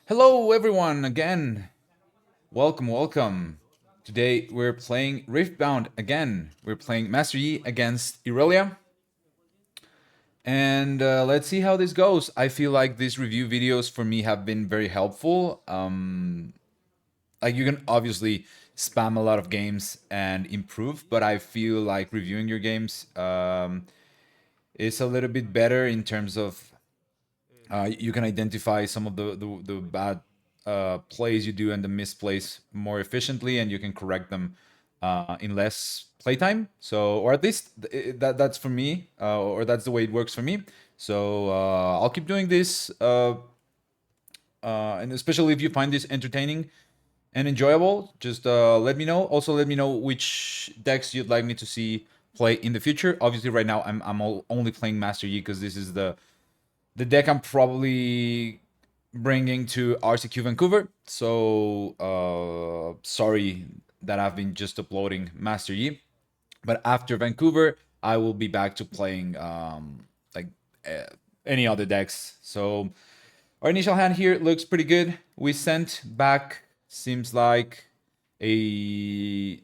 Hello everyone again. Welcome. Today we're playing Riftbound again. We're playing Master Yi against Irelia. And let's see how this goes. I feel like these review videos for me have been very helpful. Like you can obviously spam a lot of games and improve, but I feel like reviewing your games is a little bit better in terms of you can identify some of the bad plays you do and the misplays more efficiently, and you can correct them in less playtime. So, or at least that's for me, or that's the way it works for me. So I'll keep doing this, and especially if you find this entertaining and enjoyable, just let me know. Also, let me know which decks you'd like me to see play in the future. Obviously, right now I'm only playing Master Yi because this is the deck I'm probably bringing to RCQ Vancouver. So sorry that I've been just uploading Master Yi, but after Vancouver, I will be back to playing like uh, any other decks. So our initial hand here looks pretty good. We sent back seems like a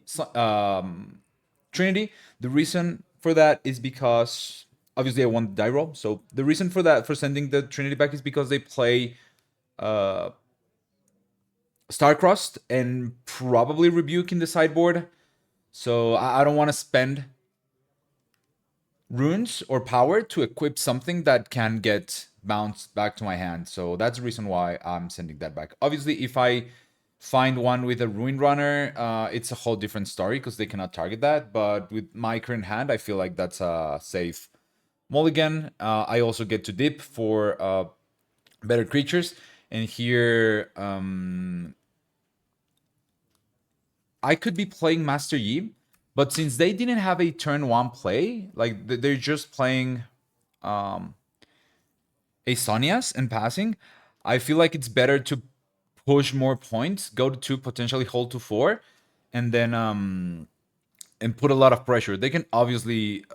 Trinity. The reason for that is because obviously I want the die roll. So the reason for that for sending the Trinity back is because they play uh, Starcrossed and probably Rebuke in the sideboard. So I don't want to spend runes or power to equip something that can get bounced back to my hand. So that's the reason why I'm sending that back. Obviously, if I find one with a Ruin Runner, it's a whole different story because they cannot target that. But with my current hand, I feel like that's a safe mulligan. I also get to dip for better creatures. And here, I could be playing Master Yi, but since they didn't have a turn one play, like they're just playing um, a Sonias and passing, I feel like it's better to push more points, go to two, potentially hold to four, and then and put a lot of pressure. They can obviously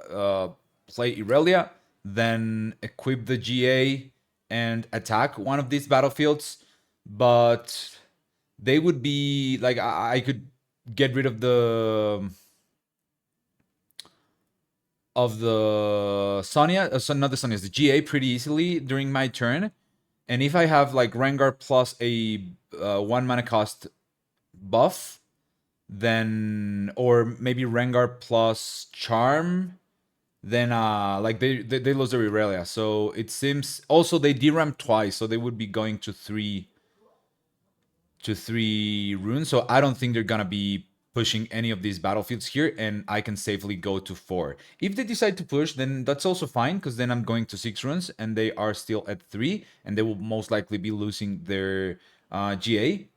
play Irelia, then equip the GA and attack one of these battlefields, but they would be like I could get rid of the Sonya, so not the Sonya, the GA pretty easily during my turn. And if I have like Rengar plus a 1 mana cost buff, then or maybe Rengar plus Charm, then like they lose their Irelia. So it seems also they DRAM twice, so they would be going to three runes. So I don't think they're gonna be pushing any of these battlefields here, and I can safely go to 4. If they decide to push, then that's also fine, because then I'm going to 6 runes, and they are still at 3, and they will most likely be losing their GA.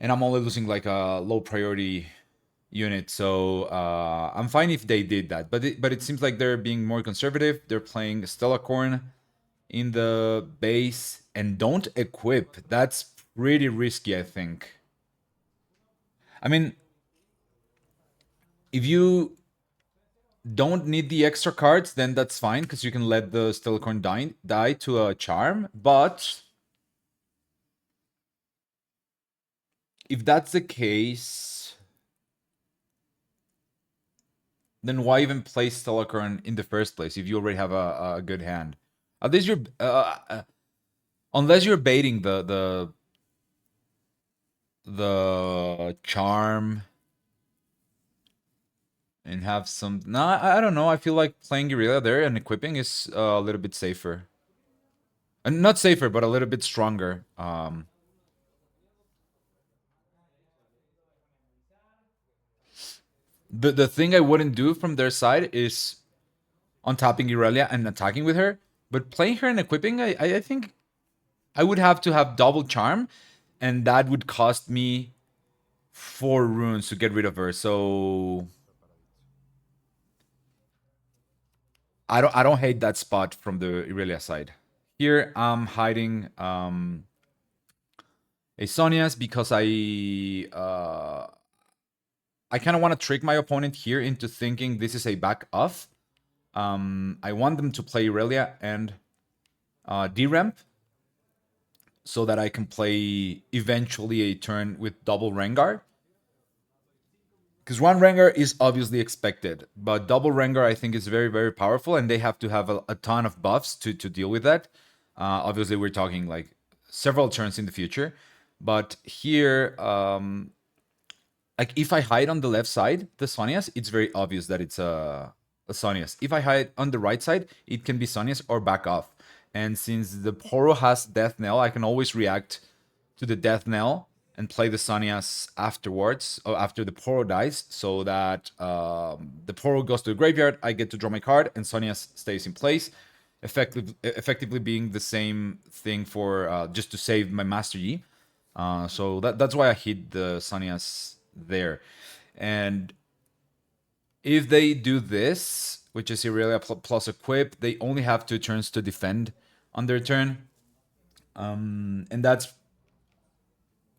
And I'm only losing like a low priority unit, so I'm fine if they did that. But it seems like they're being more conservative. They're playing Stella Corn in the base and don't equip. That's pretty risky, I think. I mean, if you don't need the extra cards, then that's fine, because you can let the Stellarcorn die to a charm. But if that's the case, then why even play Stellarcorn in the first place if you already have a good hand? At least you're unless you're baiting the charm and have some. No, I don't know. I feel like playing Guerrilla there and equipping is a little bit safer. And not safer, but a little bit stronger. The thing I wouldn't do from their side is on topping Irelia and attacking with her. But playing her and equipping, I think I would have to have double charm, and that would cost me 4 runes to get rid of her. So I don't hate that spot from the Irelia side. Here I'm hiding a Sonia's because I kind of want to trick my opponent here into thinking this is a back off. I want them to play Irelia and D-Ramp. so that I can play eventually a turn with double Rengar. Because one Rengar is obviously expected, but double Rengar I think is very, very powerful, and they have to have a ton of buffs to deal with that. Obviously, we're talking like several turns in the future, but here, like if I hide on the left side, the Sonias, it's very obvious that it's a Sonias. If I hide on the right side, it can be Sonias or back off. And since the Poro has Death Knell, I can always react to the Death Knell and play the Sonias afterwards, or after the Poro dies, so that the Poro goes to the graveyard, I get to draw my card, and Sonias stays in place, effectively being the same thing for just to save my Master Yi. So that's why I hit the Sonias there. And if they do this, which is Irelia plus equip, they only have 2 turns to defend on their turn. And that's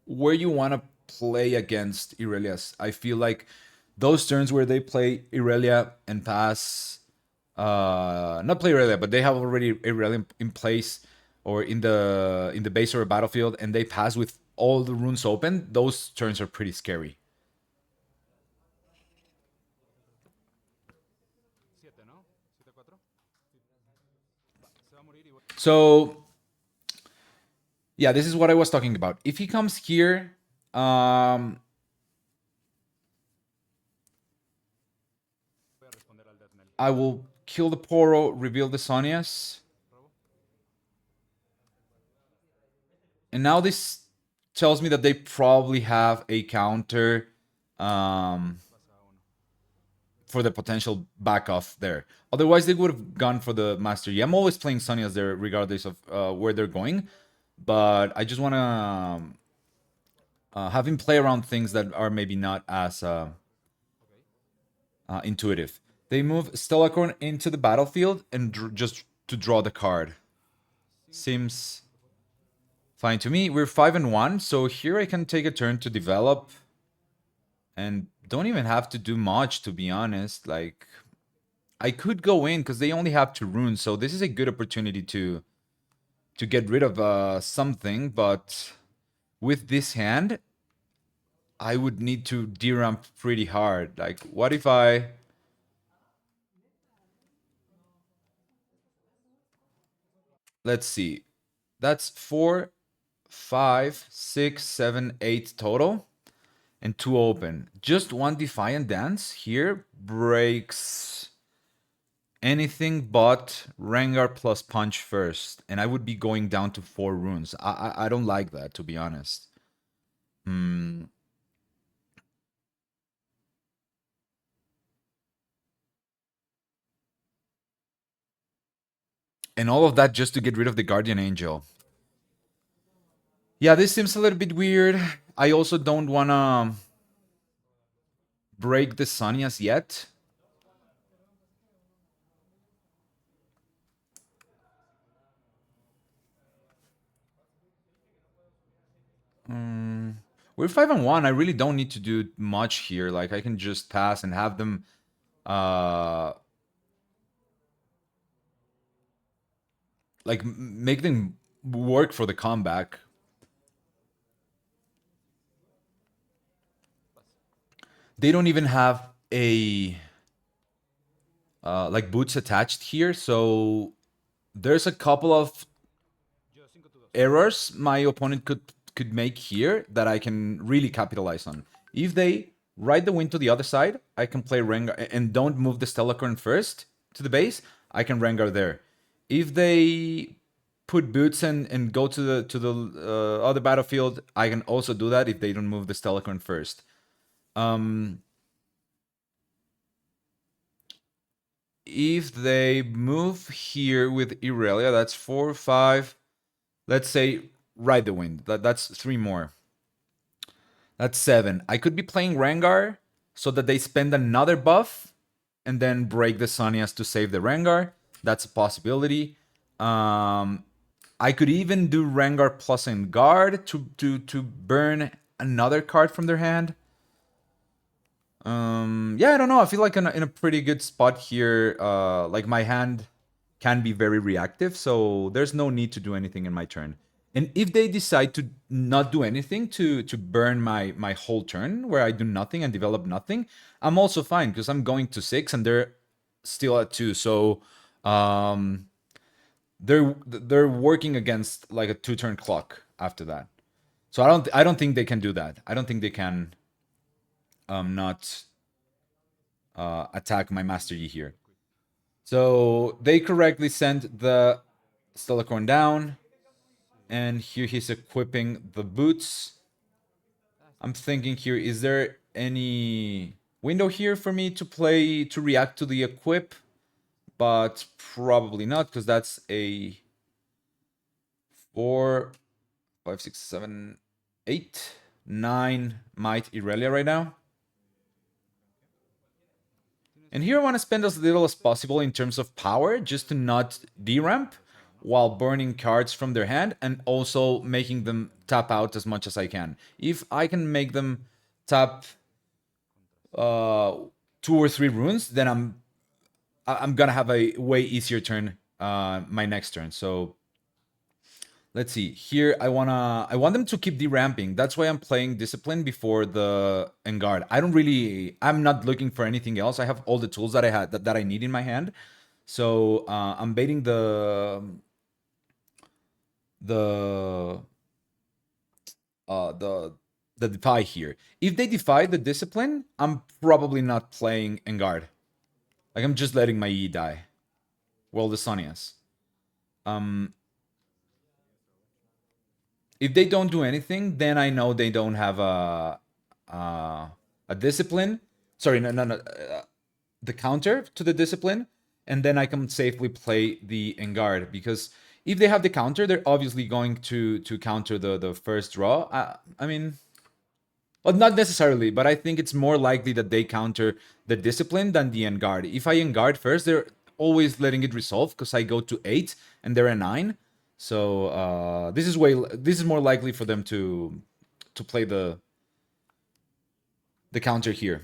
where you want to play against Irelias. I feel like those turns where they play Irelia and pass, not play Irelia, but they have already Irelia in place or in the base or a battlefield, and they pass with all the runes open. Those turns are pretty scary. So yeah, this is what I was talking about. If he comes here, I will kill the Poro, reveal the Sonias. And now this tells me that they probably have a counter for the potential back off there. Otherwise, they would have gone for the Master Yi. I'm always playing Sonias there, regardless of where they're going. But I just want to have him play around things that are maybe not as intuitive. They move Stellacorn into the battlefield and just to draw the card. Seems fine to me. We're 5-1, so here I can take a turn to develop and don't even have to do much, to be honest. Like, I could go in because they only have 2 runes, so this is a good opportunity to get rid of something, but with this hand, I would need to deramp pretty hard. Like, what if I... Let's see. That's 4, 5, 6, 7, 8 total. And 2 open. Just 1 Defiant Dance here breaks anything but Rengar plus Punch first. And I would be going down to 4 runes. I don't like that, to be honest. And all of that just to get rid of the Guardian Angel. Yeah, this seems a little bit weird. I also don't want to break the Sonias yet. We're 5-1. I really don't need to do much here. Like, I can just pass and have them like make them work for the comeback. They don't even have a like boots attached here, so there's a couple of errors my opponent could make here that I can really capitalize on. If they ride the wind to the other side, I can play Rengar and don't move the Stellacorn first to the base. I can Rengar there. If they put boots and go to the other battlefield, I can also do that if they don't move the Stellacorn first. If they move here with Irelia, that's 4, 5. Let's say ride the wind. That's 3 more. That's 7. I could be playing Rengar so that they spend another buff and then break the Sonias to save the Rengar. That's a possibility. I could even do Rengar plus and guard to burn another card from their hand. Yeah, I don't know. I feel like in a pretty good spot here. Like, my hand can be very reactive, so there's no need to do anything in my turn. And if they decide to not do anything to burn my whole turn where I do nothing and develop nothing, I'm also fine because I'm going to 6 and they're still at 2. So um, they're working against like a 2-turn clock after that. So I don't think they can do that. I don't think they can not attack my Master Yi here. So they correctly sent the Stellacorn down, and here he's equipping the boots. I'm thinking here, is there any window here for me to play to react to the equip? But probably not, because that's a 4, 5, 6, 7, 8, 9 might Irelia right now. And here I want to spend as little as possible in terms of power, just to not deramp while burning cards from their hand and also making them tap out as much as I can. If I can make them tap 2 or 3 runes, then I'm gonna have a way easier turn my next turn. So let's see. Here I want them to keep deramping. That's why I'm playing Discipline before the Engard. I'm not looking for anything else. I have all the tools that I had that I need in my hand. So I'm baiting the the the defy here. If they defy the Discipline, I'm probably not playing Engard. Like I'm just letting my E die. Well, the Sonias. Um, if they don't do anything, then I know they don't have a discipline. Sorry, no. The counter to the discipline, and then I can safely play the Engard, because if they have the counter, they're obviously going to counter the first draw. I mean, well, not necessarily, but I think it's more likely that they counter the discipline than the Engard. If I Engard first, they're always letting it resolve because I go to 8 and they're a 9. So this is more likely for them to play the counter here.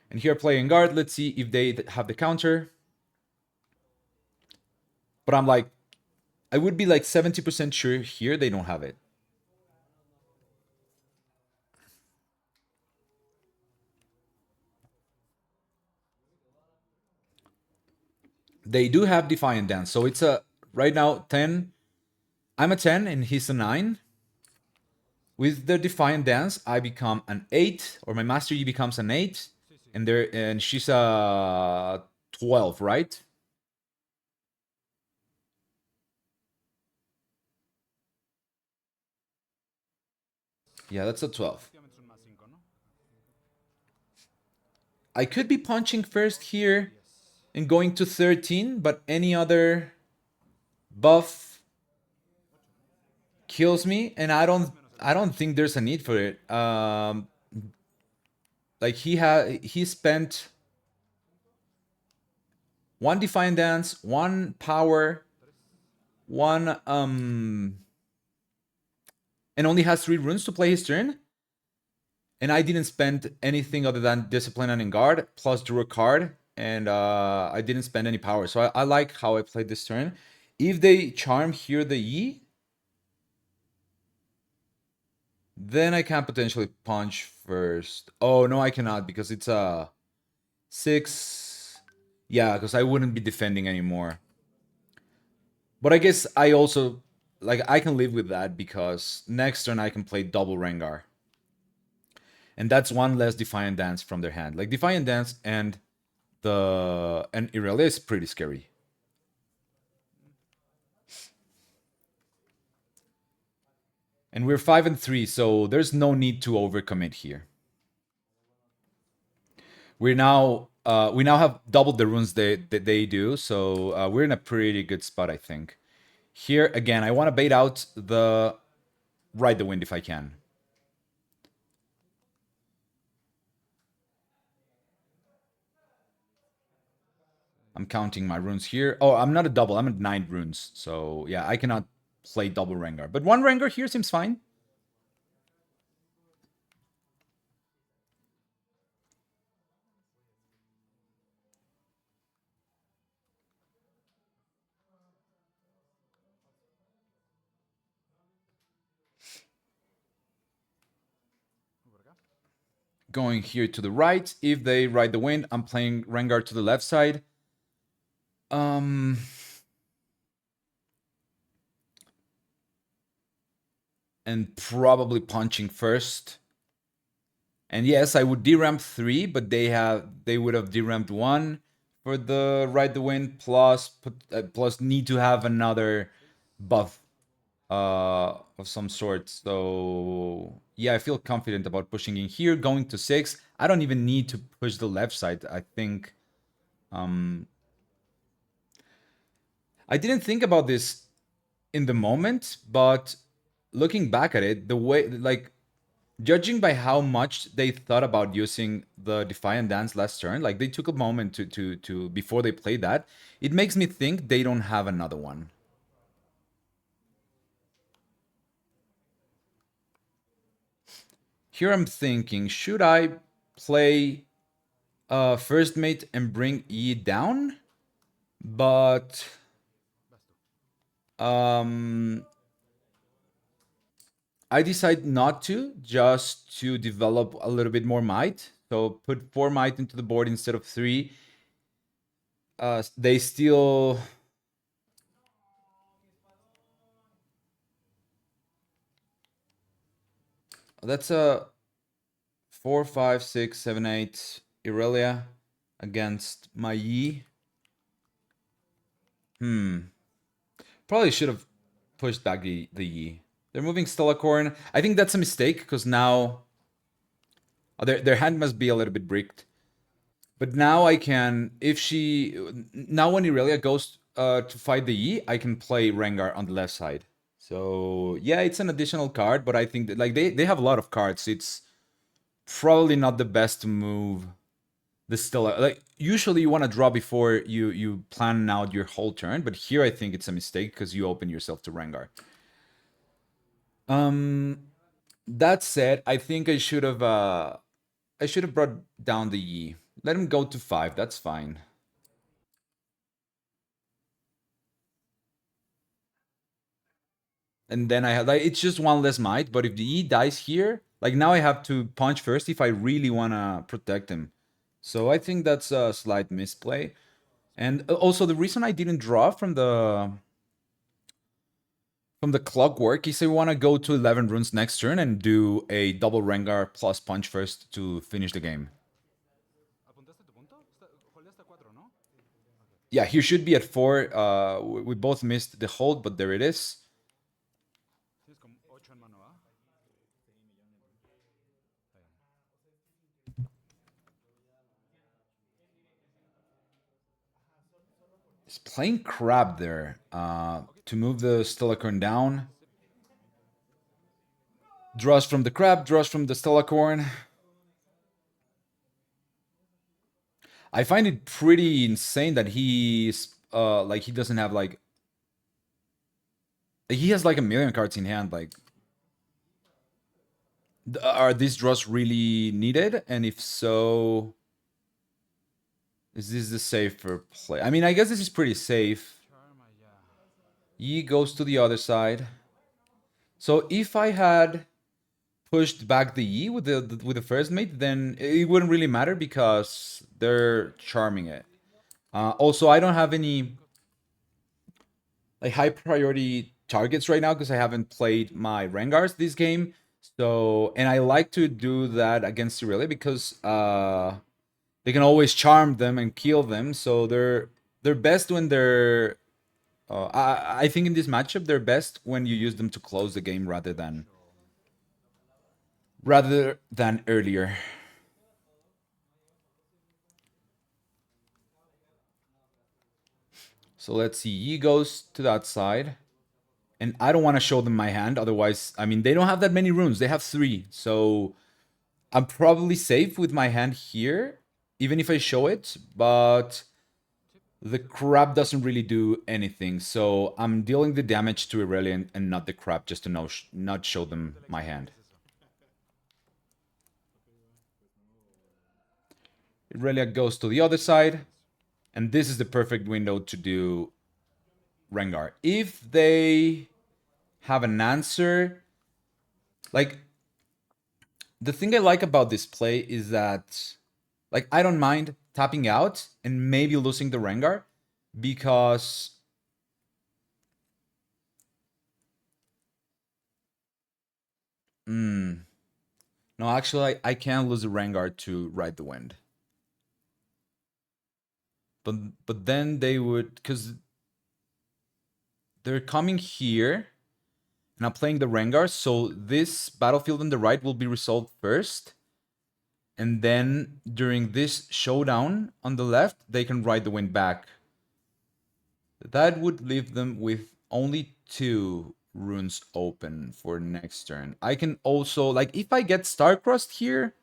And here playing guard, let's see if they have the counter. But I'm like, I would be like 70% sure here they don't have it. They do have Defiant Dance, so it's a right now 10. I'm a 10 and he's a 9. With the Defiant Dance, I become an 8, or my Master Yi becomes an 8, and she's a 12, right? Yeah, that's a 12. I could be punching first here and going to 13, but any other buff kills me, and I don't think there's a need for it. Like he spent one Defiant Dance, one power, one and only has 3 runes to play his turn. And I didn't spend anything other than Discipline and Guard, plus drew a card, and I didn't spend any power. So I like how I played this turn. If they charm here the E, then I can potentially punch first. Oh, no, I cannot, because it's a 6. Yeah, because I wouldn't be defending anymore. But I guess I also, like, I can live with that, because next turn I can play double Rengar. And that's one less Defiant Dance from their hand. Like, Defiant Dance and Irelia is pretty scary. And we're 5 and 3, so there's no need to overcommit here. We now have doubled the runes that they do, so we're in a pretty good spot, I think. Here again, I want to bait out the Ride the Wind if I can. I'm counting my runes here. Oh, I'm not a double. I'm at 9 runes. So yeah, I cannot play double Rengar. But one Rengar here seems fine. going here to the right. If they ride the wind, I'm playing Rengar to the left side. And probably punching first. And yes, I would deramp 3, but they would have deramped 1 for the ride the wind plus need to have another buff of some sort. So yeah, I feel confident about pushing in here, going to 6. I don't even need to push the left side. I think I didn't think about this in the moment, but looking back at it, the way like judging by how much they thought about using the Defiant Dance last turn, like they took a moment to before they played that, it makes me think they don't have another one. Here I'm thinking, should I play first mate and bring E down? But I decide not to, just to develop a little bit more might. So put 4 might into the board instead of 3. They still... That's a 4, 5, 6, 7, 8 Irelia against my Yi. Probably should have pushed back the Yi. They're moving Stellacorn. I think that's a mistake because now their hand must be a little bit bricked. But now I can, if she, now when Irelia goes to fight the Yi, I can play Rengar on the left side. So yeah, it's an additional card, but I think that like they have a lot of cards. It's probably not the best to move the Stella. Like usually you want to draw before you plan out your whole turn, but here I think it's a mistake because you open yourself to Rengar. That said, I think I should have brought down the Yi. Let him go to 5. That's fine. And then I have like it's just one less might. But if the E dies here, like now I have to punch first if I really wanna protect him. So I think that's a slight misplay. And also the reason I didn't draw from the clockwork is I want to go to 11 runes next turn and do a double Rengar plus punch first to finish the game. Yeah, he should be at 4. We both missed the hold, but there it is. He's playing crab there to move the Stellacorn down. Draws from the crab, draws from the Stellacorn. I find it pretty insane that he's like he doesn't have like he has like a million cards in hand. Like, are these draws really needed? And if so, is this the safer play? I mean, I guess this is pretty safe. Yi goes to the other side. So if I had pushed back the Yi with the first mate, then it wouldn't really matter because they're charming it. Also, I don't have any like high priority targets right now because I haven't played my Rengars this game. So, and I like to do that against Irelia because they can always charm them and kill them. So they're best when they're. I think in this matchup they're best when you use them to close the game rather than earlier. So let's see. Yi goes to that side. And I don't want to show them my hand. Otherwise, I mean, they don't have that many runes. They have 3. So I'm probably safe with my hand here, even if I show it. But the crab doesn't really do anything. So I'm dealing the damage to Irelia and not the crab, just to not show them my hand. Irelia goes to the other side. And this is the perfect window to do Rengar. If they have an answer, like The thing I like about this play is that, like, I don't mind tapping out and maybe losing the Rengar because no, actually, I can't lose the Rengar to Ride the Wind. But then they would, because they're coming here and I'm playing the Rengar, so this battlefield on the right will be resolved first. And then during this showdown on the left, they can Ride the Wind back. That would leave them with only 2 runes open for next turn. I can also, like, if I get Starcrossed here,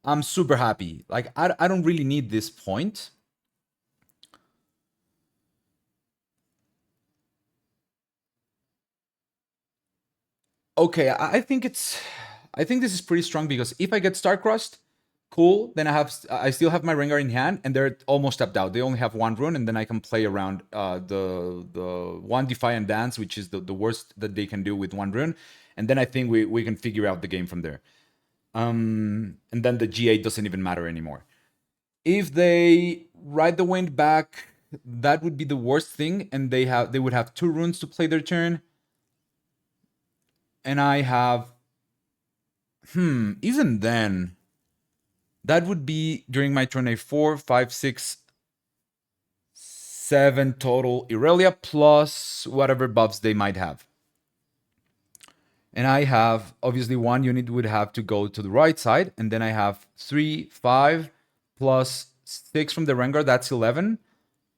I'm super happy. Like, I don't really need this point. Okay, I think I think this is pretty strong because if I get Starcrossed, cool. Then I still have my Rengar in hand, and they're almost tapped out. They only have 1 rune, and then I can play around the one Defiant Dance, which is the worst that they can do with 1 rune, and then I think we can figure out the game from there. And then the GA doesn't even matter anymore. If they Ride the Wind back, that would be the worst thing, and they would have 2 runes to play their turn, and I have even then. That would be during my turn a 4, 5, 6, 7 total Irelia plus whatever buffs they might have. And I have, obviously, 1 unit would have to go to the right side. And then I have 3, 5 plus 6 from the Rengar. That's 11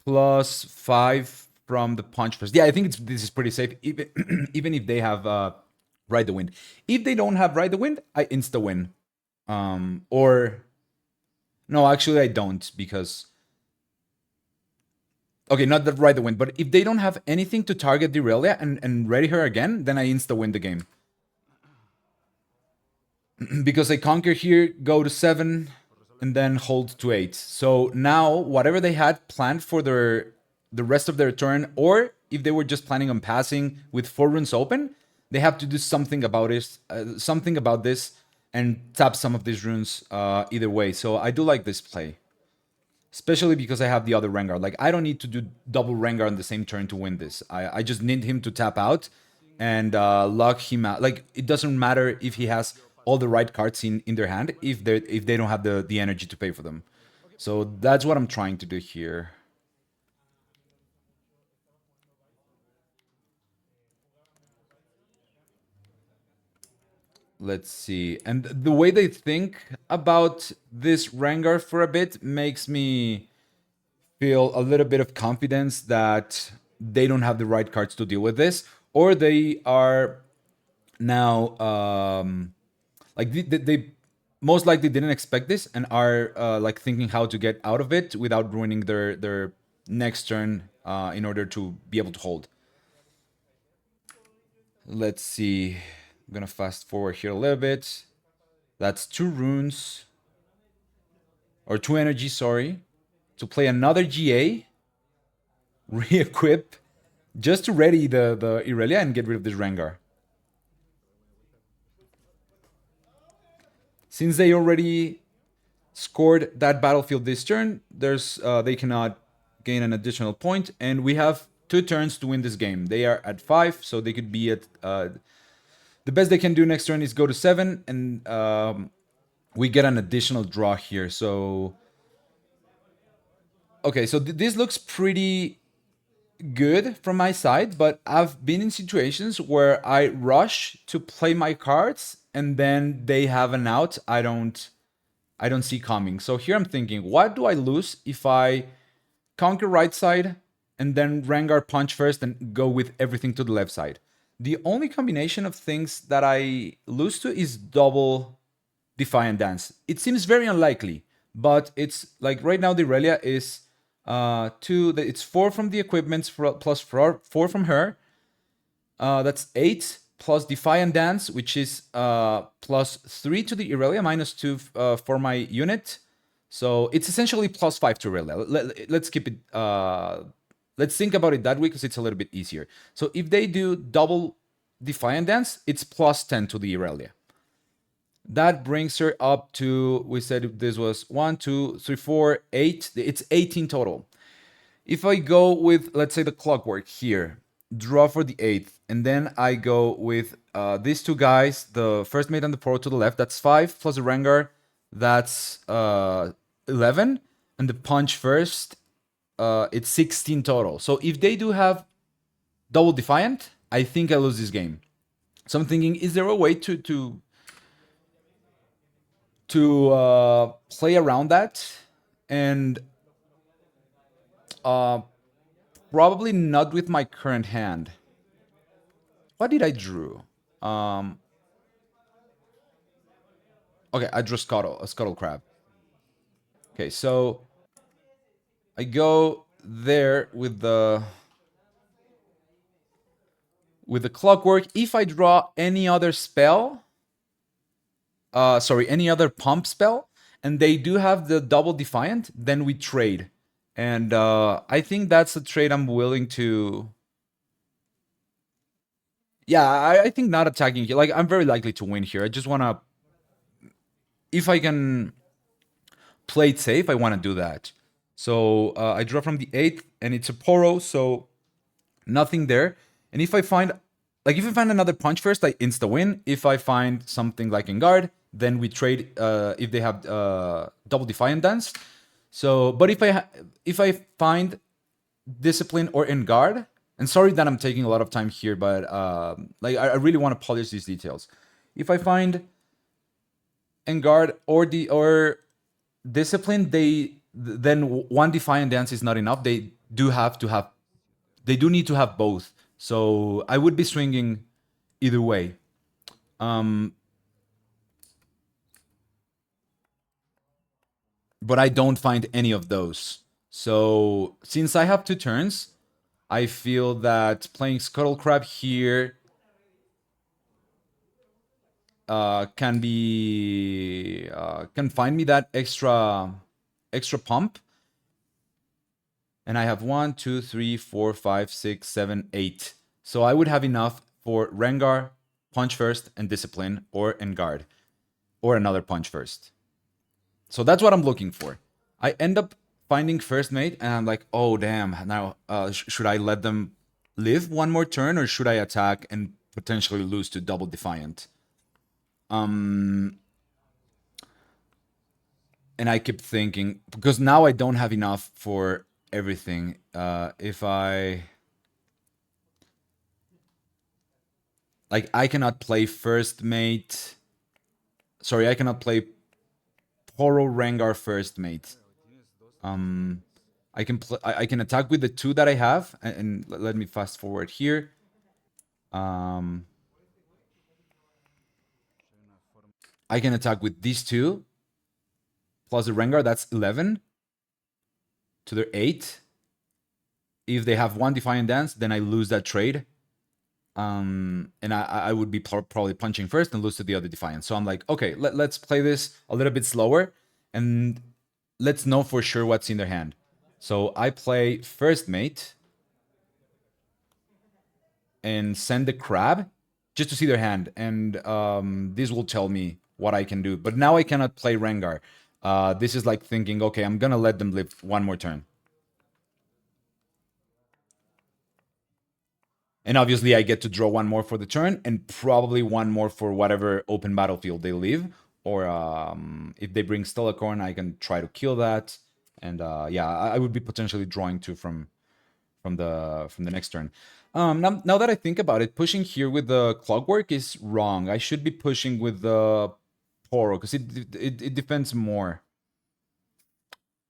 plus 5 from the Punch First. Yeah, I think this is pretty safe, even if they have Ride the Wind. If they don't have Ride the Wind, I insta-win. Or... No, actually, I don't, because... Okay, not that Ride the Wind, but if they don't have anything to target the Irelia and ready her again, then I insta-win the game. Because I conquer here, go to 7, and then hold to 8. So now, whatever they had planned for the rest of their turn, or if they were just planning on passing with 4 runes open, they have to do something about it, and tap some of these runes either way. So I do like this play. Especially because I have the other Rengar. Like, I don't need to do double Rengar on the same turn to win this. I just need him to tap out and lock him out. Like, it doesn't matter if he has all the right cards in their hand if they don't have the energy to pay for them. So that's what I'm trying to do here. Let's see. And the way they think about this Rengar for a bit makes me feel a little bit of confidence that they don't have the right cards to deal with this, or they are now like they most likely didn't expect this and are like thinking how to get out of it without ruining their next turn in order to be able to hold. Let's see. I'm gonna fast forward here a little bit. That's 2 runes or 2 energy, sorry, to play another GA, re-equip, just to ready the Irelia and get rid of this Rengar. Since they already scored that battlefield this turn, there's they cannot gain an additional point, and we have 2 turns to win this game. They are at 5, so they could be at the best they can do next turn is go to 7, and we get an additional draw here. So okay, so this looks pretty good from my side, but I've been in situations where I rush to play my cards and then they have an out I don't see coming. So here I'm thinking, what do I lose if I conquer right side and then Rengar punch first and go with everything to the left side? The only combination of things that I lose to is double Defiant Dance. It seems very unlikely, but it's like right now the Irelia is 2, it's 4 from the equipments plus 4 from her. That's 8 plus Defiant Dance, which is plus 3 to the Irelia, minus 2 for my unit. So it's essentially plus 5 to Irelia. Let's keep it. Let's think about it that way because it's a little bit easier. So if they do double Defiant Dance, it's plus 10 to the Irelia. That brings her up to, we said this was 1, 2, 3, 4, 8. It's 18 total. If I go with, let's say, the clockwork here, draw for the 8th, and then I go with these two guys, the first mate and the pro to the left, that's 5, plus the Rengar, that's 11, and the punch first, it's 16 total. So if they do have double Defiant, I think I lose this game. So I'm thinking, is there a way to play around that? And probably not with my current hand. What did I drew? Okay, I drew a scuttle crab. Okay, so I go there with the clockwork. If I draw any other spell, any other pump spell, and they do have the double Defiant, then we trade. And I think that's a trade I'm willing to. Yeah, I think not attacking here. Like, I'm very likely to win here. I just want to. If I can play it safe, I want to do that. So I draw from the 8th, and it's a Poro, so nothing there. And if I find. Like, if I find another punch first, I insta-win. If I find something like in guard, then we trade if they have double Defiant Dance. So, but if I find discipline or in guard, and sorry that I'm taking a lot of time here, but like I really want to polish these details. If I find in guard or discipline, then one Defiant Dance is not enough. They do need to have both. So I would be swinging either way. But I don't find any of those. So since I have 2 turns, I feel that playing Scuttle Crab here can find me that extra pump. And I have 1, 2, 3, 4, 5, 6, 7, 8. So I would have enough for Rengar, punch first, and discipline, or Enguard, or another punch first. So that's what I'm looking for. I end up finding first mate, and I'm like, oh damn! Now, should I let them live one more turn, or should I attack and potentially lose to double Defiant? And I keep thinking, because now I don't have enough for everything. If I cannot play first mate. Sorry, I cannot play Poro Rengar first mate. I can attack with the 2 that I have, and let me fast forward here. I can attack with these 2 plus the Rengar. That's 11 to their 8. If they have 1 Defiant Dance, then I lose that trade. And I would be probably punching first and lose to the other Defiant. So I'm like, okay, let's play this a little bit slower, and let's know for sure what's in their hand. So I play first mate and send the crab just to see their hand, and this will tell me what I can do. But now I cannot play Rengar. This is like thinking, okay, I'm gonna let them live one more turn. And obviously I get to draw 1 more for the turn, and probably 1 more for whatever open battlefield they leave. Or if they bring Stellacorn, I can try to kill that. And yeah, I would be potentially drawing 2 from the next turn. Now that I think about it, pushing here with the Clockwork is wrong. I should be pushing with the Poro, because it defends more.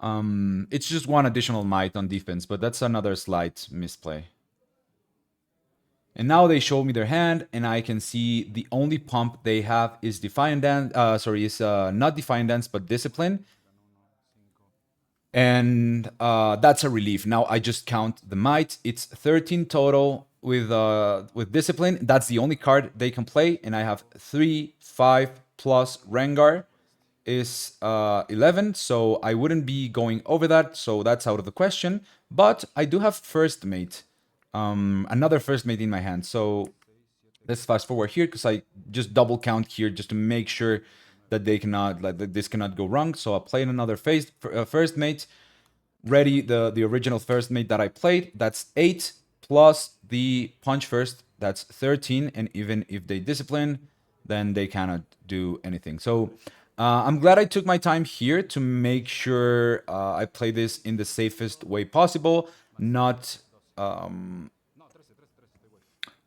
It's just 1 additional might on defense, but that's another slight misplay. And now they show me their hand, and I can see the only pump they have is Defiant Dance. Not Defiant Dance, but Discipline. And that's a relief. Now I just count the might. It's 13 total with Discipline. That's the only card they can play, and I have 3, 5 plus Rengar is 11. So I wouldn't be going over that. So that's out of the question. But I do have first mate. Another first mate in my hand. So let's fast forward here, because I just double count here just to make sure that they cannot, like, that this cannot go wrong. So I played another first mate, ready the original first mate that I played. That's 8 plus the punch first. That's 13. And even if they discipline, then they cannot do anything. So I'm glad I took my time here to make sure I play this in the safest way possible, not uh,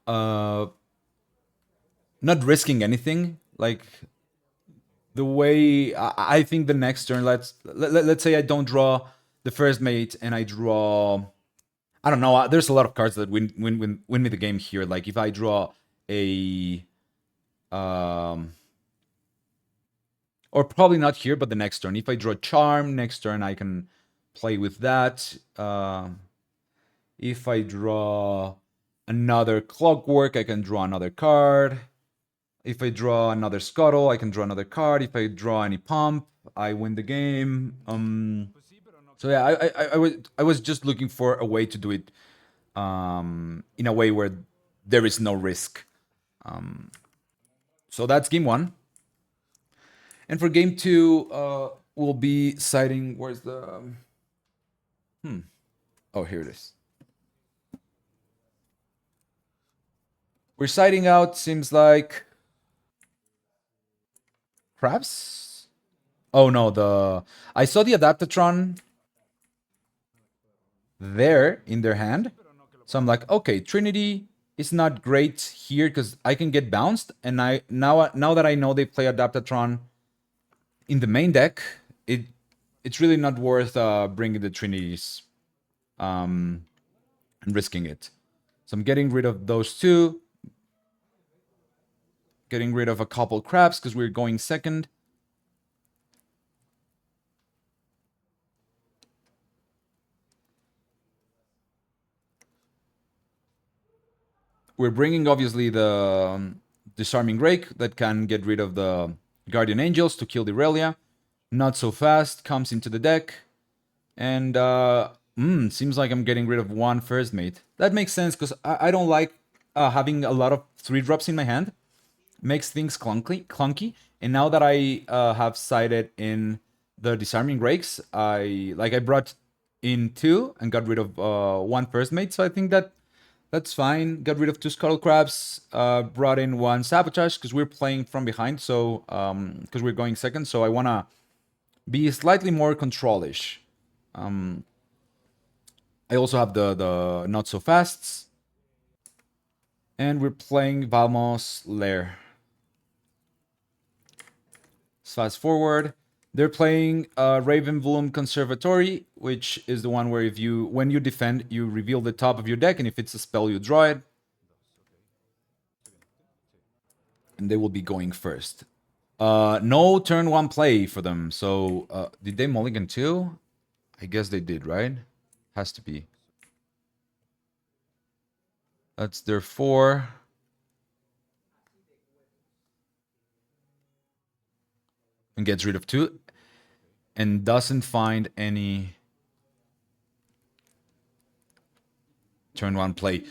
not risking anything. Like the way I think the next turn, let's say I don't draw the first mate and I draw, I don't know. There's a lot of cards that win me the game here. Like if I draw a, or probably not here, but the next turn. If I draw Charm next turn, I can play with that. If I draw another Clockwork, I can draw another card. If I draw another Scuttle, I can draw another card. If I draw any Pump, I win the game. So yeah, I was just looking for a way to do it in a way where there is no risk. So that's game one. And for game two, we'll be citing. Where's the? Oh, here it is. We're citing out. Seems like crabs. Oh no, I saw the Adaptatron there in their hand. So I'm like, okay, Trinity is not great here because I can get bounced. And I now that I know they play Adaptatron in the main deck, it's really not worth bringing the Trinities and risking it. So I'm getting rid of those two. Getting rid of a couple crabs because we're going second. We're bringing, obviously, the Disarming Rake that can get rid of the Guardian Angels to kill the Irelia. Not so fast, comes into the deck. And seems like I'm getting rid of one first mate. That makes sense because I don't like having a lot of 3-drops in my hand. Makes things clunky. And now that I have sided in the Disarming Rakes, I brought in 2 and got rid of one first mate. So I think that's fine. Got rid of 2 Scuttle Crabs, brought in 1 Sabotage because we're playing from behind. So because we're going second, so I wanna be slightly more control-ish. I also have the not so fasts. And we're playing Valmos Lair. Let's fast forward. They're playing Ravenbloom Conservatory, which is the one where when you defend, you reveal the top of your deck, and if it's a spell, you draw it. And they will be going first. No turn 1 play for them. So did they mulligan 2? I guess they did, right? Has to be. That's their 4. And gets rid of 2. And doesn't find any turn 1 play.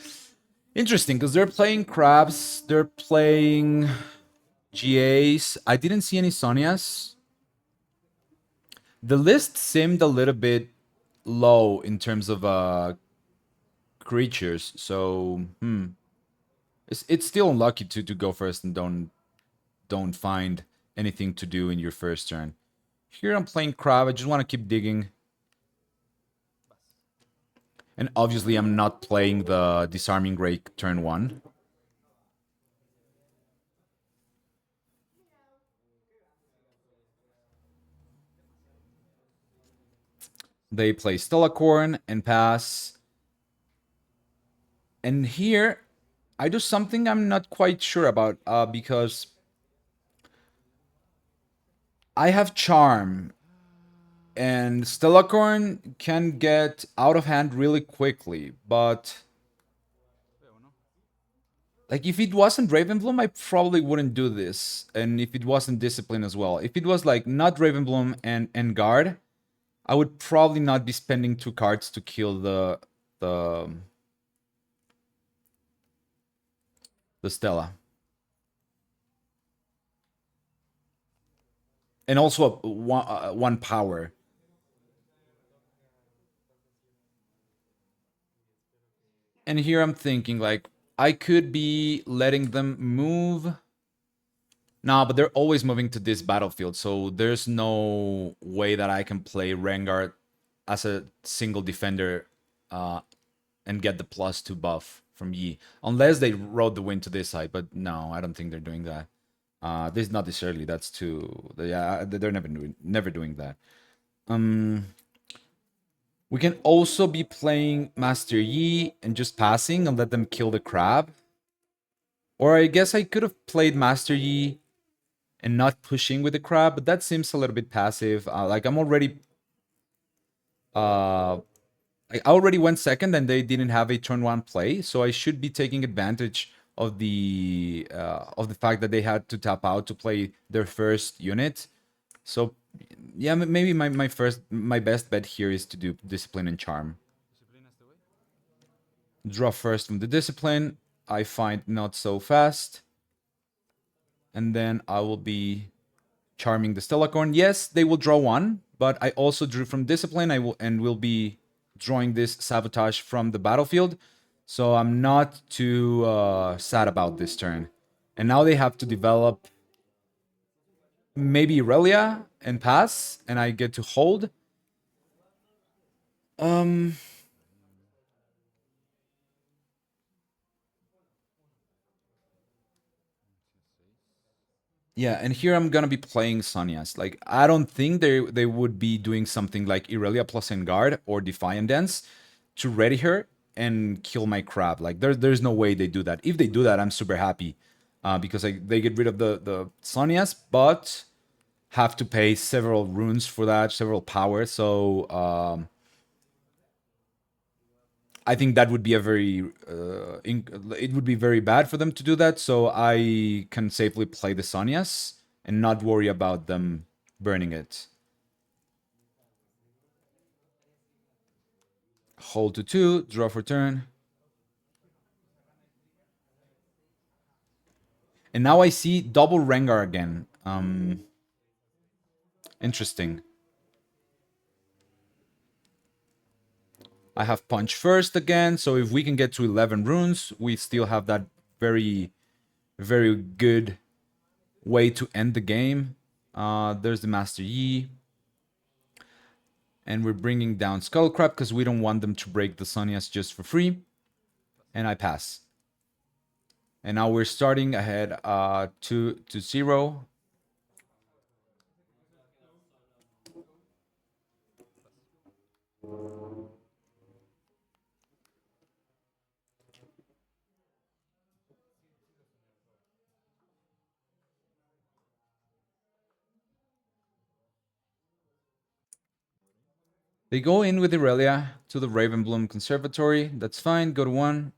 Interesting, because they're playing crabs. They're playing GAs. I didn't see any Sonias. The list seemed a little bit low in terms of creatures. So it's still unlucky to go first and don't find anything to do in your first turn. Here I'm playing crab. I just want to keep digging. And obviously I'm not playing the Disarming Rake turn 1. They play Stellacorn and pass. And here I do something I'm not quite sure about because I have Charm. And Stellacorn can get out of hand really quickly, but like if it wasn't Ravenbloom, I probably wouldn't do this. And if it wasn't Discipline as well. If it was like not Ravenbloom and Guard, I would probably not be spending 2 cards to kill the Stella. and also one power. And here I'm thinking like I could be letting them move. No, but they're always moving to this battlefield, so there's no way that I can play Rengar as a single defender uh, and get the +2 buff from Yi. Unless they rode the wind to this side, but no, I don't think they're doing that. This is not this early. That's too. Yeah, they're never doing that. We can also be playing Master Yi and just passing and let them kill the crab. Or I guess I could have played Master Yi and not pushing with the crab, but that seems a little bit passive. Like I'm already uh I already went second and they didn't have a turn one play, so I should be taking advantage of the fact that they had to tap out to play their first unit. So yeah, maybe my best bet here is to do discipline and charm. Draw first from the discipline. I find not so fast. And then I will be charming the Stellacorn. Yes, they will draw one, but I also drew from discipline. I will be drawing this sabotage from the battlefield. So I'm not too sad about this turn. And now they have to develop maybe Irelia and pass, and I get to hold. Yeah, and here I'm gonna be playing Sonias. Like, I don't think they would be doing something like Irelia plus Engard or Defiant Dance to ready her and kill my crab. Like, there's no way they do that. If they do that, I'm super happy because they get rid of the Sonias, but have to pay several runes for that, several power. So I think that would be a very it would be very bad for them to do that. So I can safely play the Sonias and not worry about them burning it. Hold to 2, draw for turn. And now I see double Rengar again. Interesting. I have punch first again, so if we can get to 11 runes, we still have that very, very good way to end the game. There's the Master Yi. And we're bringing down Skullcrab because we don't want them to break the Sonias just for free. And I pass. And now we're starting ahead 2-0. They go in with Irelia to the Ravenbloom Conservatory. That's fine. Go to 1.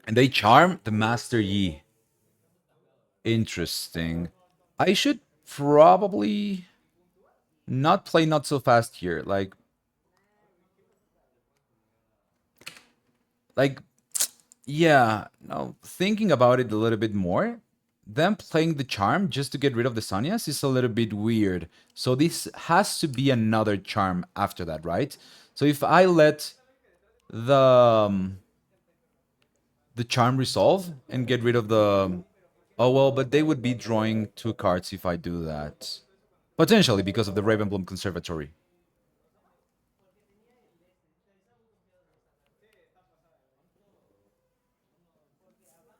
And they charm the Master Yi. Interesting. I should probably not play not so fast here. Like yeah, no, thinking about it a little bit more, them playing the charm just to get rid of the Sonias is a little bit weird. So this has to be another charm after that, right? So if I let the the charm resolve and get rid of the oh well, but they would be drawing 2 cards if I do that. Potentially because of the Ravenbloom Conservatory.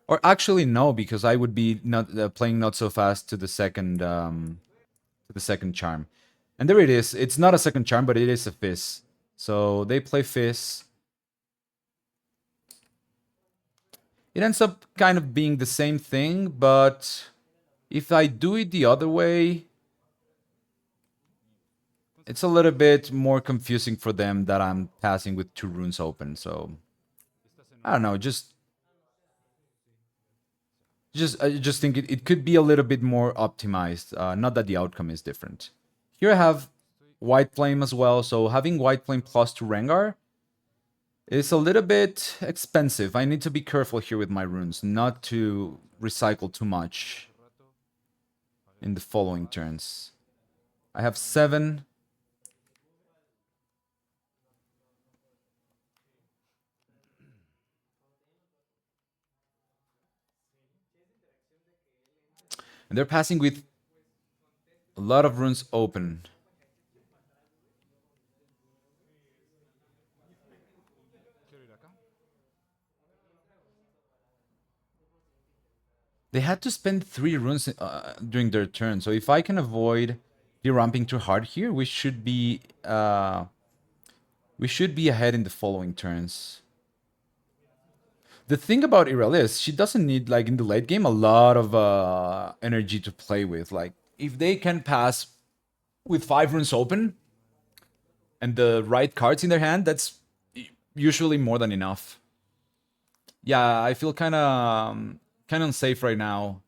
Or actually no, because I would be not playing not so fast to the second charm. And there it is. It's not a second charm, but it is a Fizz. So they play Fizz. It ends up kind of being the same thing, but if I do it the other way, it's a little bit more confusing for them that I'm passing with 2 runes open. So I don't know. I just think it could be a little bit more optimized. Not that the outcome is different. Here I have White Flame as well. So having White Flame plus 2 Rengar is a little bit expensive. I need to be careful here with my runes, not to recycle too much in the following turns. I have 7. And they're passing with a lot of runes open. They had to spend 3 runes during their turn. So if I can avoid de-ramping too hard here, we should be ahead in the following turns. The thing about Irelia is she doesn't need, like, in the late game, a lot of energy to play with. Like, if they can pass with 5 runes open and the right cards in their hand, that's usually more than enough. Yeah, I feel kind of unsafe right now,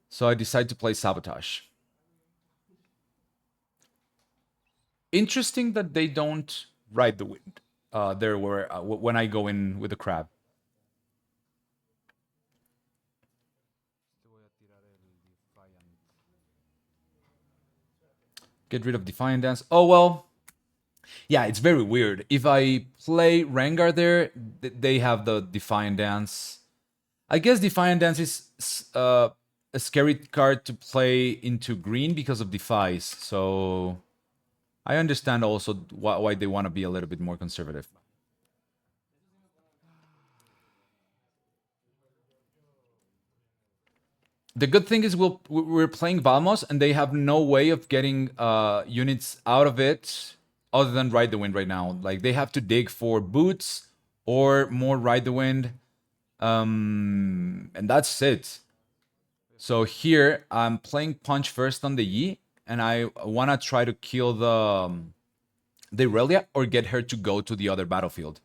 so I decide to play Sabotage. Interesting that they don't ride the wind there where when I go in with the crab. Get rid of Defiant Dance. Oh, well. Yeah, it's very weird. If I play Rengar there, they have the Defiant Dance. I guess Defiant Dance is a scary card to play into green because of Defies. So I understand also why they want to be a little bit more conservative. The good thing is we're playing Valmos, and they have no way of getting units out of it other than Ride the Wind right now. Like, they have to dig for boots or more Ride the Wind, and that's it. So here I'm playing Punch first on the Yi, and I want to try to kill the Irelia or get her to go to the other battlefield.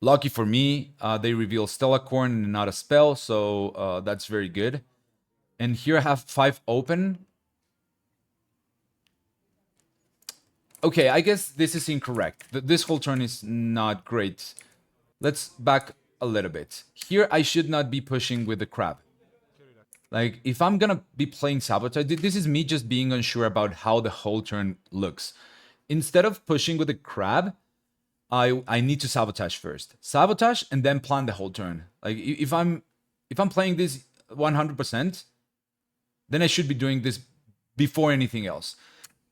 Lucky for me, they reveal Stellacorn and not a spell, so that's very good. And here I have 5 open. Okay, I guess this is incorrect. This whole turn is not great. Let's back a little bit. Here I should not be pushing with the crab. Like, if I'm gonna be playing Sabotage, this is me just being unsure about how the whole turn looks. Instead of pushing with the crab, I need to Sabotage first. Sabotage and then plan the whole turn. Like, if I'm playing this 100%, then I should be doing this before anything else.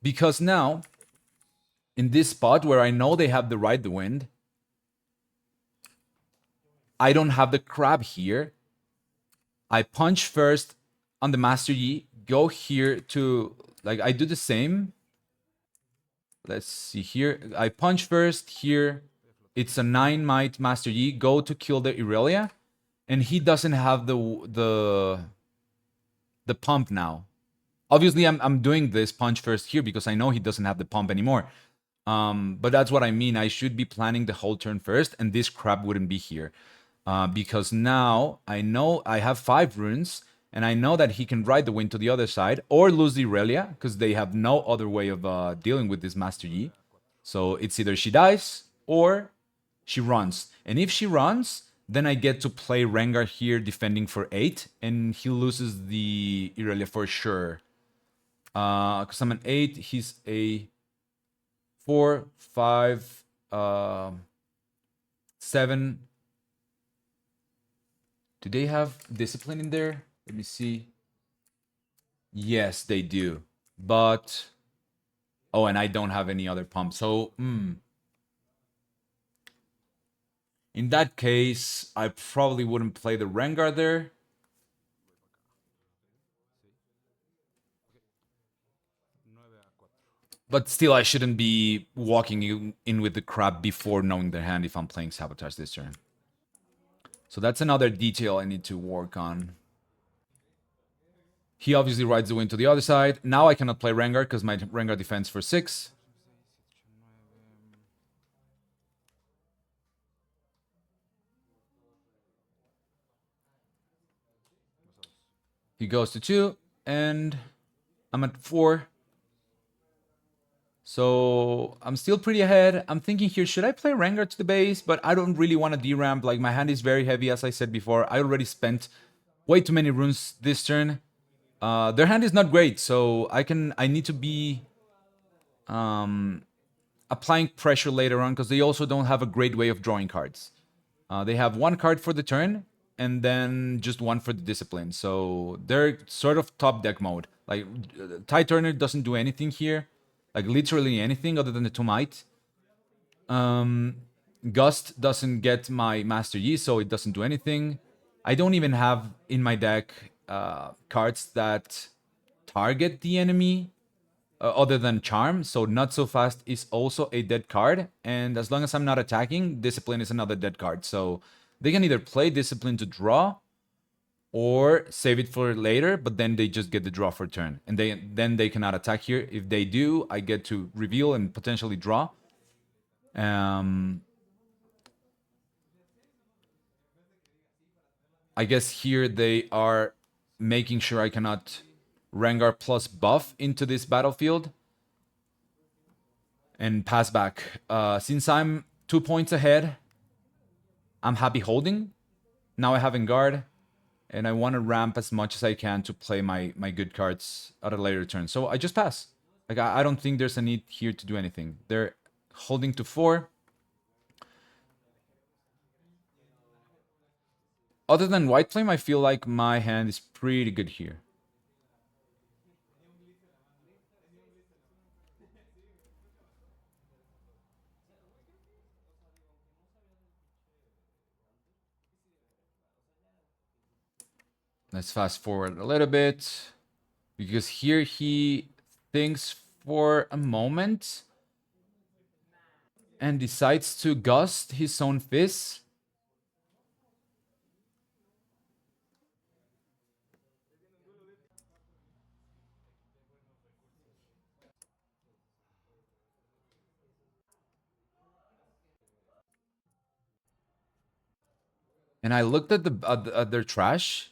Because now, in this spot where I know they have the Ride the Wind, I don't have the crab here. I punch first on the Master Yi, go here to, like, I do the same. Let's see here. I punch first here. It's a 9 might Master Yi, go to kill the Irelia, and he doesn't have the pump now. Obviously, I'm doing this punch first here because I know he doesn't have the pump anymore. But that's what I mean. I should be planning the whole turn first, and this crab wouldn't be here. Because now I know I have 5 runes, and I know that he can ride the wind to the other side or lose the Irelia, because they have no other way of dealing with this Master Yi. So it's either she dies or she runs. And if she runs, then I get to play Rengar here defending for 8, and he loses the Irelia for sure. Because I'm an 8, he's a 4, 5, 7. Do they have discipline in there? Let me see. Yes, they do. But oh, and I don't have any other pump. So, in that case, I probably wouldn't play the Rengar there. But still, I shouldn't be walking in with the crab before knowing their hand if I'm playing Sabotage this turn. So that's another detail I need to work on. He obviously rides the wind to the other side. Now I cannot play Rengar because my Rengar defends for 6. He goes to 2, and I'm at 4. So I'm still pretty ahead. I'm thinking here, should I play Rengar to the base? But I don't really want to deramp. Like, my hand is very heavy, as I said before. I already spent way too many runes this turn. Their hand is not great, so I need to be applying pressure later on because they also don't have a great way of drawing cards. They have one card for the turn and then just one for the discipline. So they're sort of top deck mode. Like, Tide Turner doesn't do anything here, like literally anything other than the Tomite. Gust doesn't get my Master Yi, so it doesn't do anything. I don't even have in my deck cards that target the enemy other than Charm, so Not So Fast is also a dead card, and as long as I'm not attacking, Discipline is another dead card. So they can either play Discipline to draw, or save it for later, but then they just get the draw for turn, and then they cannot attack here. If they do, I get to reveal and potentially draw. I guess here they are making sure I cannot Rengar plus buff into this battlefield and pass back. Since I'm 2 points ahead, I'm happy holding. Now I have in guard, and I want to ramp as much as I can to play my good cards at a later turn. So I just pass. Like, I don't think there's a need here to do anything. They're holding to 4. Other than White Flame, I feel like my hand is pretty good here. Let's fast forward a little bit, because here he thinks for a moment and decides to gust his own fist. And I looked at at their trash.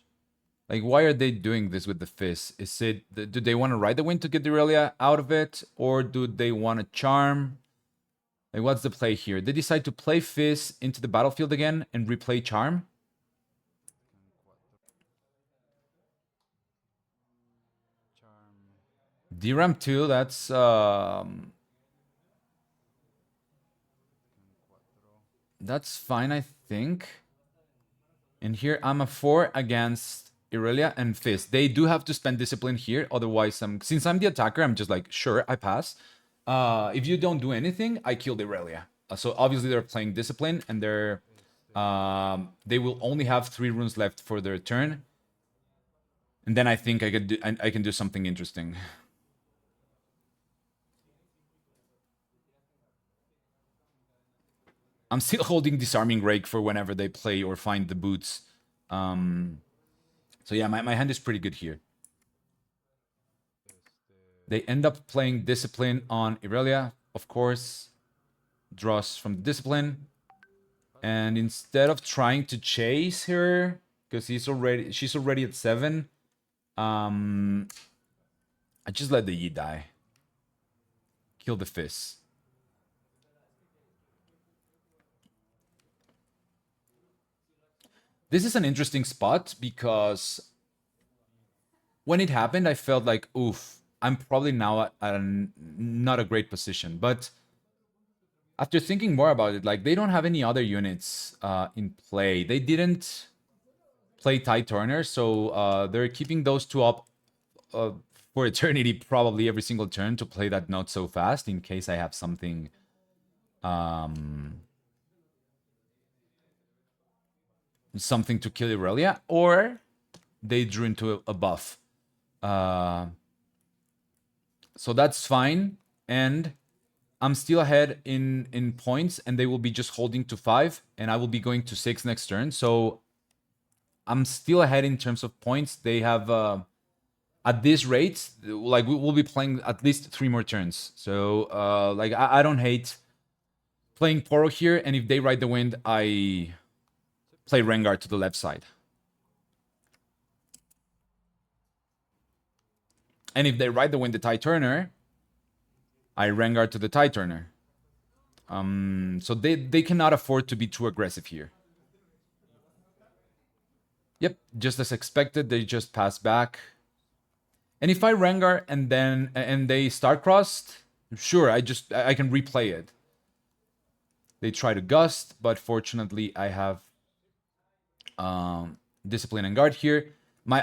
Like, why are they doing this with the fist? Is it, do they want to ride the wind to get the Irelia out of it, or do they want to charm? Like, what's the play here? They decide to play fist into the battlefield again and replay charm. DRAM 2, that's fine, I think. And here I'm a 4 against Irelia and Fist. They do have to spend discipline here, otherwise since I'm the attacker, I'm just like, sure, I pass. If you don't do anything, I kill the Irelia. So obviously they're playing discipline, and they will only have 3 runes left for their turn. And then I think I can do something interesting. I'm still holding Disarming Rake for whenever they play or find the boots. So yeah, my hand is pretty good here. They end up playing Discipline on Irelia, of course. Draws from the Discipline. And instead of trying to chase her, because she's already at 7, I just let the Yi die. Kill the Fist. This is an interesting spot because when it happened, I felt like, oof, I'm probably now at not a great position. But after thinking more about it, like, they don't have any other units in play. They didn't play Tide Turner, so they're keeping those 2 up for eternity, probably every single turn, to play that Not So Fast in case I have something something to kill Irelia, or they drew into a buff. So that's fine, and I'm still ahead in points, and they will be just holding to 5, and I will be going to 6 next turn. So I'm still ahead in terms of points. They have at this rate, like, we will be playing at least 3 more turns. So like, I don't hate playing Poro here, and if they ride the wind, I play Rengar to the left side. And if they ride the wind, the Tide Turner, I Rengar to the Tide Turner. So they cannot afford to be too aggressive here. Yep, just as expected, they just pass back. And if I Rengar and they start crossed, sure, I can replay it. They try to gust, but fortunately I have discipline and guard here.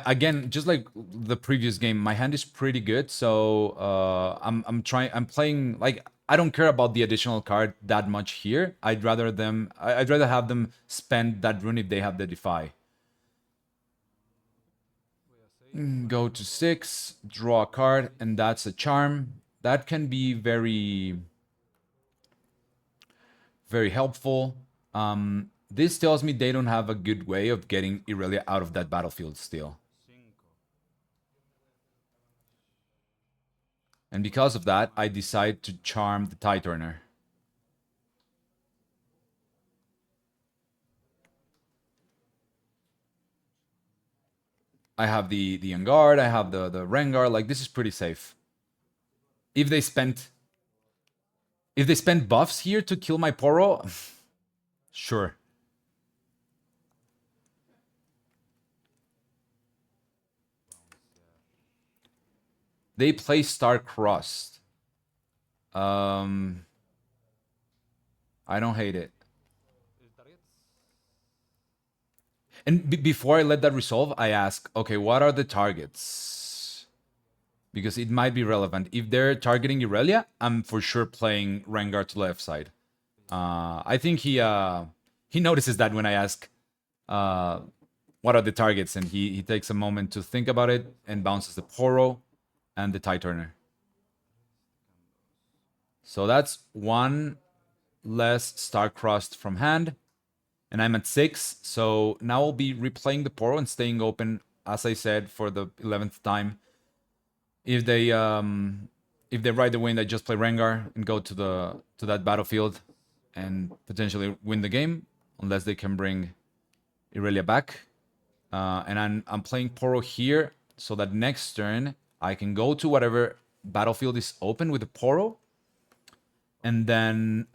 Again, just like the previous game, my hand is pretty good, so I'm playing like I don't care about the additional card that much here. I'd rather have them spend that rune if they have the defy. Go to 6, draw a card, and that's a charm. That can be very, very helpful. This tells me they don't have a good way of getting Irelia out of that battlefield still. And because of that, I decide to charm the Tide Turner. I have the Enguard, I have the Rengar, like this is pretty safe. If they spent buffs here to kill my Poro, sure. They play Star-Crossed. I don't hate it. And before I let that resolve, I ask, okay, what are the targets? Because it might be relevant. If they're targeting Irelia, I'm for sure playing Rengar to left side. I think he notices that when I ask what are the targets, and he takes a moment to think about it and bounces the Poro and the Tide Turner. So that's one less Star-Crossed from hand. And I'm at 6, so now I'll be replaying the Poro and staying open, as I said, for the 11th time. If they ride the wind, I just play Rengar and go to that battlefield and potentially win the game, unless they can bring Irelia back. And I'm playing Poro here, so that next turn I can go to whatever battlefield is open with the Poro, and then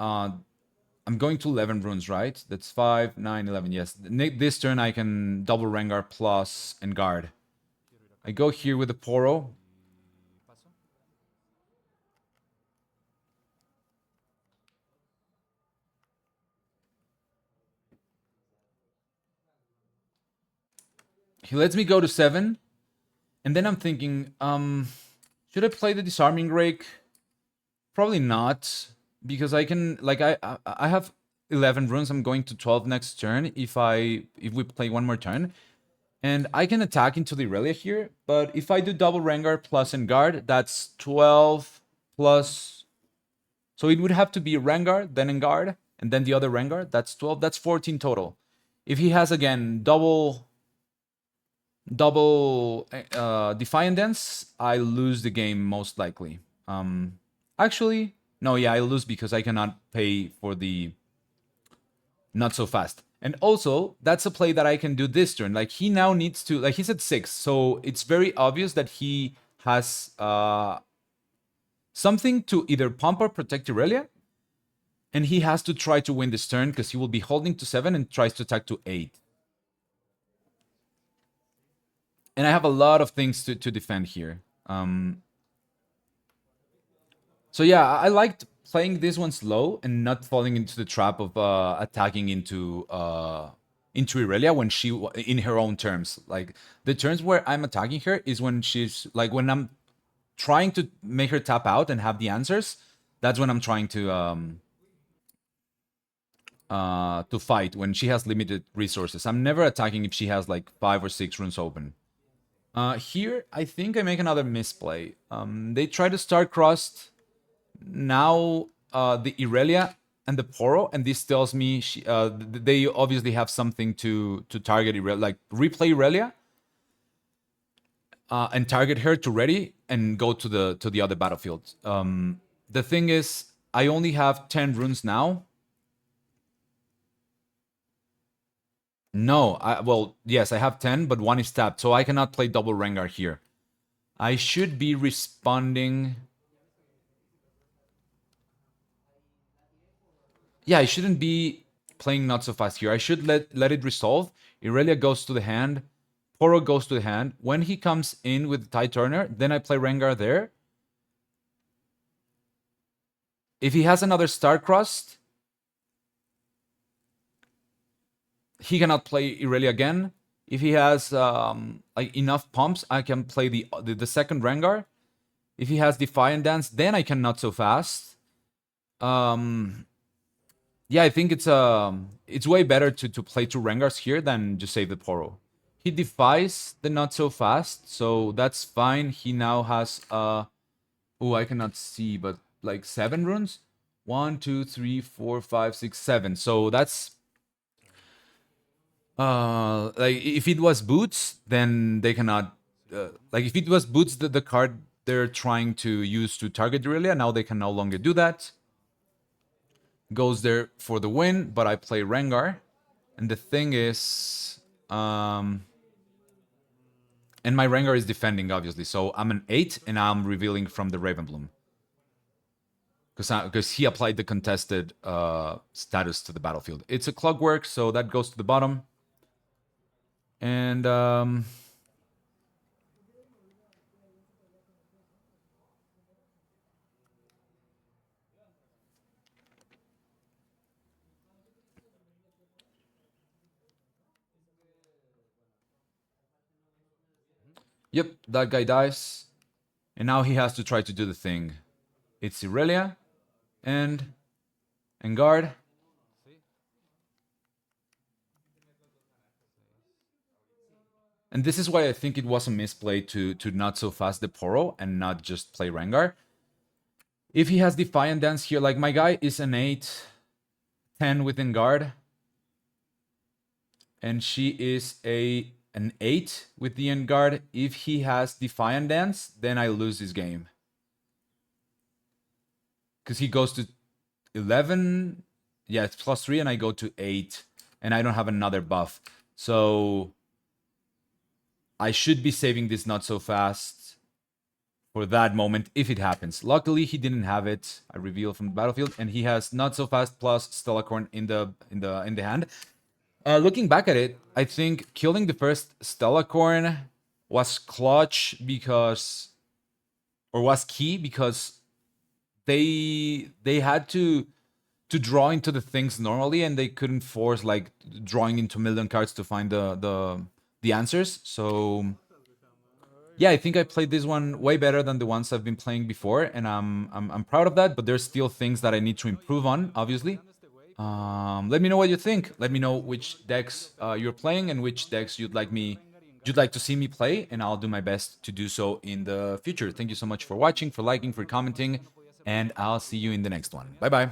I'm going to 11 runes, right? That's 5, 9, 11. Yes. This turn I can double Rengar plus and guard. I go here with the Poro. He lets me go to 7. And then I'm thinking, should I play the Disarming Rake? Probably not. Because I can, like, I have 11 runes. I'm going to 12 next turn if we play one more turn. And I can attack into the Irelia here, but if I do double Rengar plus and guard, that's 12 plus... So it would have to be Rengar, then Enguard, and then the other Rengar. That's 12, that's 14 total. If he has, again, double Defiant Dance, I lose the game most likely. Actually, no, yeah, I lose because I cannot pay for the not so fast. And also, that's a play that I can do this turn. Like, he now needs to... Like, he's at 6, so it's very obvious that he has something to either pump or protect Irelia. And he has to try to win this turn, because he will be holding to 7 and tries to attack to 8. And I have a lot of things to defend here. So yeah, I liked playing this one slow and not falling into the trap of attacking into Irelia when she in her own terms. Like, the turns where I'm attacking her is when she's like, when I'm trying to make her tap out and have the answers. That's when I'm trying to fight, when she has limited resources. I'm never attacking if she has like 5 or 6 runes open. Here, I think I make another misplay. They try to start crossed. Now the Irelia and the Poro, and this tells me they obviously have something to target Irelia, like replay Irelia and target her to ready and go to the other battlefield. The thing is, I only have 10 runes now. No, well, yes, I have 10, but one is tapped, so I cannot play double Rengar here. I should be responding... Yeah, I shouldn't be playing not so fast here. I should let it resolve. Irelia goes to the hand. Poro goes to the hand. When he comes in with Tide Turner, then I play Rengar there. If he has another Starcrossed, he cannot play Irelia again. If he has like enough pumps, I can play the second Rengar. If he has Defiant Dance, then I can not so fast. Yeah, I think it's way better to play two Rengars here than just save the Poro. He defies the not so fast, so that's fine. He now has oh, I cannot see, but like 7 runes. 1, 2, 3, 4, 5, 6, 7. So that's like if it was boots, then they cannot like if it was boots the card they're trying to use to target Irelia, now they can no longer do that. Goes there for the win, but I play Rengar. And the thing is, and my Rengar is defending, obviously. So I'm an 8, and I'm revealing from the Ravenbloom. Because he applied the contested status to the battlefield. It's a Clockwork, so that goes to the bottom. And yep, that guy dies. And now he has to try to do the thing. It's Irelia and guard. And this is why I think it was a misplay to not so fast the Poro and not just play Rengar. If he has Defiant Dance here, like my guy is an 8, 10 within guard. And she is an 8 with the end guard. If he has Defiant Dance, then I lose this game. Because he goes to 11. Yeah, it's +3, and I go to 8. And I don't have another buff. So I should be saving this not so fast for that moment if it happens. Luckily, he didn't have it. I reveal from the battlefield, and he has not so fast plus Stellacorn in the hand. Looking back at it, I think killing the first Stellacorn was clutch because, or was key because they had to draw into the things normally, and they couldn't force like drawing into a million cards to find the answers. So yeah, I think I played this one way better than the ones I've been playing before, and I'm proud of that. But there's still things that I need to improve on, obviously. Let me know what you think. Let me know which decks you're playing and which decks you'd like to see me play, and I'll do my best to do so in the future. Thank you so much for watching, for liking, for commenting, and I'll see you in the next one. Bye bye.